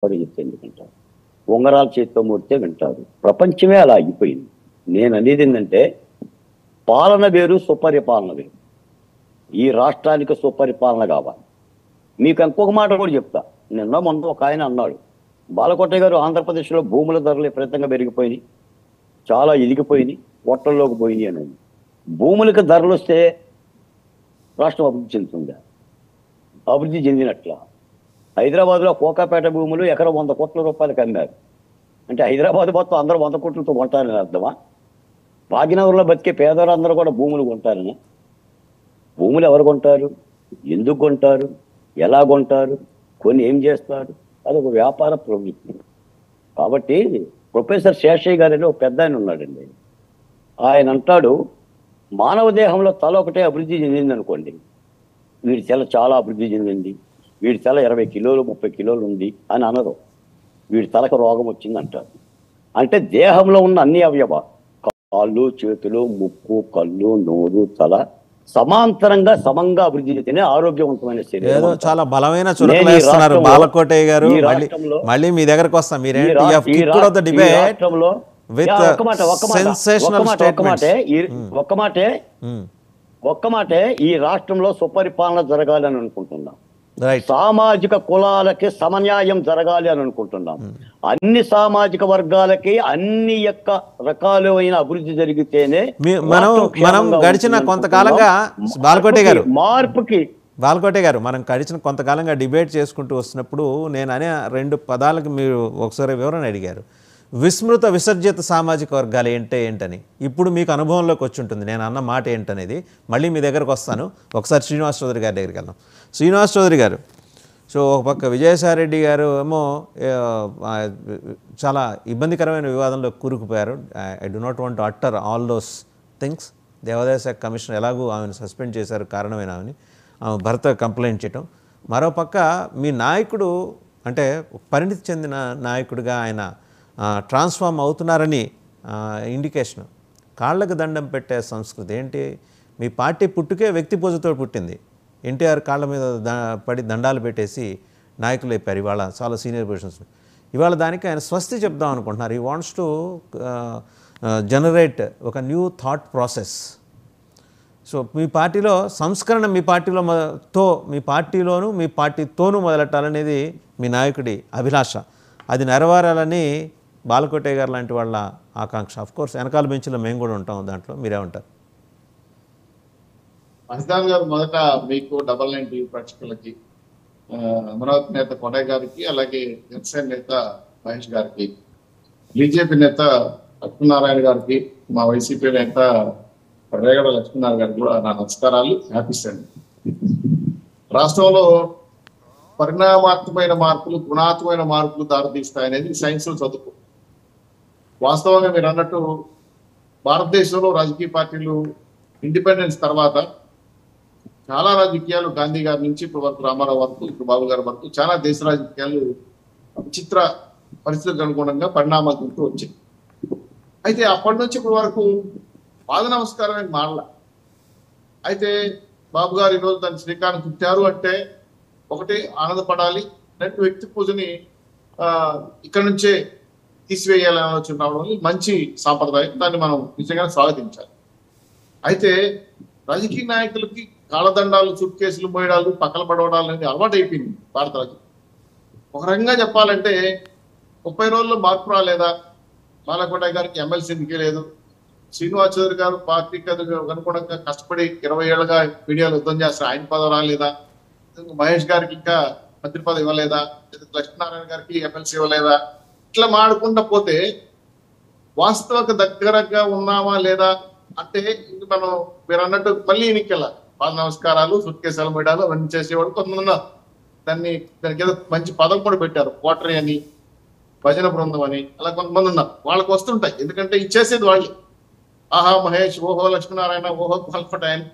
వాడు చెప్తే ఎందుకు వింటారు? ఉంగరాలు చేతితో ముడితే వింటారు. ప్రపంచమే అలా ఆగిపోయింది. నేను అనేది ఏంటంటే, పాలన వేరు, సుపరిపాలన వేరు. ఈ రాష్ట్రానికి సుపరిపాలన కావాలి. మీకు ఇంకొక మాట కూడా చెప్తా. మొన్న ఒక ఆయన అన్నాడు, బాలకోటయ్య గారు, ఆంధ్రప్రదేశ్లో భూముల ధరలు విపరీతంగా పెరిగిపోయినాయి, చాలా ఎదిగిపోయినాయి, పొట్టల్లోకి పోయినాయి అని. భూములకు ధరలు వస్తే రాష్ట్రం అభివృద్ధి చెందుతుందా? అభివృద్ధి చెందినట్ల. హైదరాబాద్లో కోకాపేట భూములు ఎకరం 100 కోట్ల రూపాయలకు అమ్మారు. అంటే హైదరాబాద్ మొత్తం అందరూ 100 కోట్లతో కొంటారని అర్థమా? భాగ్యనగర్లో బతికే పేదవారందరూ కూడా భూములు కొంటారని. భూములు ఎవరు కొంటారు? ఎందుకు కొంటారు? ఎలా కొంటారు? కొన్ని ఏం చేస్తారు? అదొక వ్యాపార ప్రవృత్తి. కాబట్టి ప్రొఫెసర్ శేషయ్య గారిలో ఒక పెద్ద ఆయన ఉన్నాడండి. ఆయన అంటాడు, మానవ దేహంలో తల ఒకటే అభివృద్ధి చెందింది అనుకోండి, వీడి తల చాలా అభివృద్ధి చెందింది, వీడి తల 20 కిలోలు 30 కిలోలు ఉంది అని అనరు. వీడి తలకు రోగం వచ్చింది అంటారు. అంటే దేహంలో ఉన్న అన్ని అవయవాలు, కాళ్ళు, చేతులు, ముక్కు, కళ్ళు, నోరు, తల సమాంతరంగా సమంగా అభివృద్ధి చెందిన ఆరోగ్యవంతమైన శరీరం. చాలా బలమైన చురుకులేస్తున్నారు బాలకోటయ్య గారు. మళ్ళీ మీ దగ్గరకు వస్తాం. ఒక్క మాటే ఈ రాష్ట్రంలో సుపరిపాలన జరగాలి అని అనుకుంటున్నాం. సామాజిక కులాలకి సమన్యాయం జరగాలి అని అనుకుంటున్నాం. అన్ని సామాజిక వర్గాలకి అన్ని యొక్క రకాలైన అభివృద్ధి జరిగితేనే మనం గడిచిన కొంతకాలంగా బాలకోటయ్య గారు మనం గడిచిన కొంతకాలంగా డిబేట్ చేసుకుంటూ వస్తున్నప్పుడు నేను అనే 2 పదాలకు మీరు ఒకసారి వివరణ అడిగారు. విస్మృత విసర్జిత సామాజిక వర్గాలు ఏంటని. ఇప్పుడు మీకు అనుభవంలోకి వచ్చి ఉంటుంది నేను అన్న మాట ఏంటనేది. మళ్ళీ మీ దగ్గరకు వస్తాను. ఒకసారి శ్రీనివాస్ చౌదరి గారి దగ్గరికి వెళ్దాం. శ్రీనివాస్ చౌదరి గారు, సో ఒక పక్క విజయసాయిరెడ్డి గారు ఏమో చాలా ఇబ్బందికరమైన వివాదంలో కూరుకుపోయారు. I do not want to utter all those things. దేవాదాయ శాఖ కమిషనర్ ఎలాగూ ఆమెను సస్పెండ్ చేశారు, కారణమైన ఆమె భర్త కంప్లైంట్ చేయటం. మరోపక్క మీ నాయకుడు అంటే పరిణితి చెందిన నాయకుడిగా ఆయన ట్రాన్స్ఫార్మ్ అవుతున్నారని ఇండికేషన్. కాళ్ళకు దండం పెట్టే సంస్కృతి ఏంటి? మీ పార్టీ పుట్టుకే వ్యక్తి పూజతో పుట్టింది. ఎన్టీఆర్ కాళ్ళ మీద పడి దండాలు పెట్టేసి నాయకులు అయిపోయారు ఇవాళ చాలా సీనియర్ పొజిషన్స్. ఇవాళ దానికి ఆయన స్వస్తి చెప్దాం అనుకుంటున్నారు. ఈ వాంట్స్ టు జనరేట్ ఒక న్యూ థాట్ ప్రాసెస్. సో మీ పార్టీలో సంస్కరణ మీ పార్టీలోనూ మీ పార్టీతోనూ మొదలెట్టాలనేది మీ నాయకుడి అభిలాష. అది నెరవేరాలని బాలకోటయ్య గారు లాంటి వాళ్ళ ఆకాంక్ష. ఆఫ్కోర్స్ వెనకాల బెంచ్లో మేము కూడా ఉంటాం. దాంట్లో మీరేమంటారు? మహిదాన్ గారు, మొదట మీకు 99 టీవీ ప్రేక్షకులకి, అమరావతి నేత కోటయ్య గారికి, అలాగే జనసేన నేత మహేష్ గారికి, బీజేపీ నేత లక్ష్మీనారాయణ గారికి, మా వైసీపీ నేత రేగడ లక్ష్మీనారాయణ గారికి కూడా నా నమస్కారాలు. Happy Sunday. రాష్ట్రంలో పరిణామాత్మకమైన మార్పులు, గుణాత్మకమైన మార్పులు దారితీస్తాయనేది సైన్స్ చదువు. వాస్తవంగా మీరు అన్నట్టు భారతదేశంలో రాజకీయ పార్టీలు ఇండిపెండెన్స్ తర్వాత చాలా రాజకీయాలు, గాంధీ గారి నుంచి ఇప్పుడు వరకు రామారావు వరకు, ఇప్పుడు బాబు గారి వరకు చాలా దేశ రాజకీయాలు విచిత్ర పరిస్థితులకు అనుగుణంగా పరిణామాలు వచ్చాయి. అయితే అప్పటి నుంచి ఇప్పటి వరకు పాద నమస్కారమే మారల. అయితే బాబు గారు ఈరోజు దాన్ని శ్రీకారం చుట్టారు అంటే, ఒకటి ఆనందపడాలి, రెండు వ్యక్తి పూజని ఇక్కడ నుంచే తీసివేయాలని ఆలోచన రావడం మంచి సాంప్రదాయం. దాన్ని మనం నిజంగా స్వాగతించాలి. అయితే రాజకీయ నాయకులకి కాళ్ళదండాలు, సూట్ కేసులు మోయడాలు, పక్కల పడవడాలు అనేది అలవాటు అయిపోయింది భారత రాజకీయం. ఒక రకంగా చెప్పాలంటే 30 రోజుల్లో మార్పు రాలేదా? బాలకోటయ్య గారికి ఎమ్మెల్సీ ఎందుకే లేదు? శ్రీనివాస్ చౌదరి గారు పార్టీకి అనుగుణంగా కష్టపడి 20 ఏళ్ళుగా మీడియాలో యుద్ధం చేస్తారు, ఆయన పదవి రాలేదా? మహేష్ గారికి ఇంకా మంత్రి పదవి ఇవ్వలేదా? లక్ష్మీనారాయణ గారికి ఎమ్మెల్సీ ఇవ్వలేదా? ఇట్లా మాడుకుంటా పోతే వాస్తవకు దగ్గరగా ఉన్నామా లేదా అంటే, మనం మీరు అన్నట్టు మళ్ళీ ఎన్నికెళ్ళాలి. పాద నమస్కారాలు, సుట్కేసాలు మేడాలు అవన్నీ చేసేవాడు కొంతమంది ఉన్నారు. దానికి ఏదో మంచి పదం కూడా పెట్టారు, కోటరీ అని, భజన బృందం అని, అలా కొంతమంది ఉన్నారు. వాళ్ళకి వస్తుంటాయి, ఎందుకంటే ఇచ్చేసేది వాళ్ళే. ఆహా మహేష్, ఓహో లక్ష్మీనారాయణ, ఓహో బాలకోటయ్య అని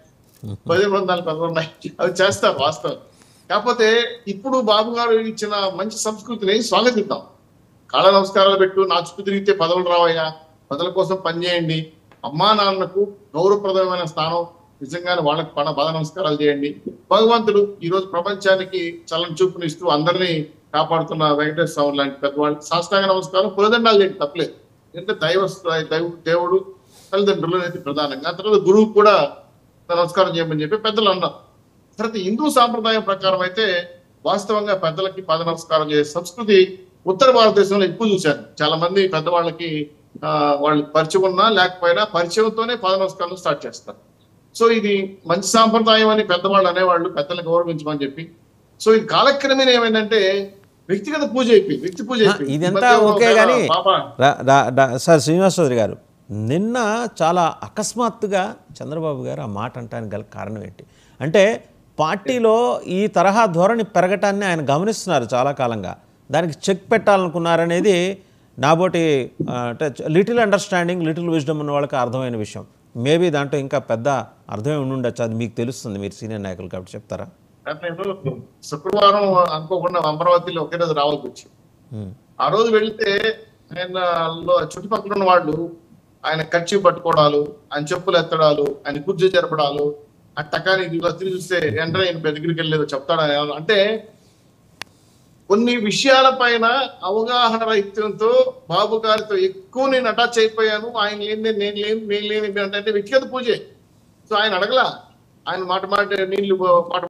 భజన బృందాలు పెద్ద ఉన్నాయి, అవి చేస్తారు వాస్తవం. కాకపోతే ఇప్పుడు బాబు గారు ఇచ్చిన మంచి సంస్కృతిని స్వాగతిద్దాం. కాళ్ళ నమస్కారాలు పెట్టు, నా చుట్టూ తిరిగితే పదవులు రావయ్యా, ప్రజల కోసం పనిచేయండి, అమ్మా నాన్నకు గౌరవప్రదమైన స్థానం, నిజంగానే వాళ్ళకి పాద నమస్కారాలు చేయండి. భగవంతుడు ఈ రోజు ప్రపంచానికి చల్లని చూపునిస్తూ అందరినీ కాపాడుతున్న వెంకటేశ్వర స్వామి లాంటి పెద్దవాళ్ళు సాష్టాంగ నమస్కారం పులదండాలు చేయండి తప్పలేదు. ఎందుకంటే దేవుడు తల్లిదండ్రులు అనేది ప్రధానంగా, తర్వాత గురువు కూడా నమస్కారం చేయమని చెప్పి పెద్దలు అన్నారు. తర్వాత హిందూ సాంప్రదాయం ప్రకారం అయితే వాస్తవంగా పెద్దలకి పాద నమస్కారం చేసే సంస్కృతి ఉత్తర భారతదేశంలో ఎక్కువ చూశాను. చాలా మంది పెద్దవాళ్ళకి వాళ్ళు పరిచయం ఉన్నా లేకపోయినా పరిచయంతోనే పాద నమస్కారం స్టార్ట్ చేస్తారు. సో ఇది మంచి సాంప్రదాయం అని పెద్దవాళ్ళు అనేవాళ్ళు, పెద్దలను గౌరవించమని చెప్పి. సో ఇది కాలక్రమేణా ఏమైందంటే వ్యక్తిగత పూజ అయిపోయి, వ్యక్తి పూజ అయిపోయి. ఇదంతా ఓకే కానీ సార్ శ్రీనివాస్ చౌదరి గారు, నిన్న చాలా అకస్మాత్తుగా చంద్రబాబు గారు ఆ మాట అంటానికి గల కారణం ఏంటి అంటే, పార్టీలో ఈ తరహా ధోరణి పెరగటాన్ని ఆయన గమనిస్తున్నారు చాలా కాలంగా, దానికి చెక్ పెట్టాలనుకున్నారనేది నాబోటి అంటే లిటిల్ అండర్స్టాండింగ్, లిటిల్ విజ్డమ్ ఉన్న వాళ్ళకి అర్థమైన విషయం. మేబీ దాంట్లో ఇంకా పెద్ద అర్థమే ఉండుండొచ్చు, అది మీకు తెలుస్తుంది, మీరు సీనియర్ నాయకులు కాబట్టి చెప్తారా? నేను శుక్రవారం అనుకోకుండా అమరావతిలో ఒకే రోజు రావాల్సి వచ్చింది. ఆ రోజు వెళితే ఆయన చుట్టుపక్కల ఉన్న వాళ్ళు ఆయన ఖర్చు పట్టుకోవడాలు, ఆయన చెప్పులు ఎత్తడాలు, ఆయన కుర్చీ జరపడాలు, ఆ టకాని తిరిగి చూస్తే వెంటనే ఆయన దగ్గరికి వెళ్ళేదో చెప్తాడని. అంటే కొన్ని విషయాల పైన అవగాహన రహిత్యంతో బాబు గారితో ఎక్కువ నేను అటాచ్ అయిపోయాను, ఆయన లేని నేను లేని అంటే వ్యక్తిగత పూజే. సో ఆయన అడగలా, ఆయన మాట నీళ్లు మాట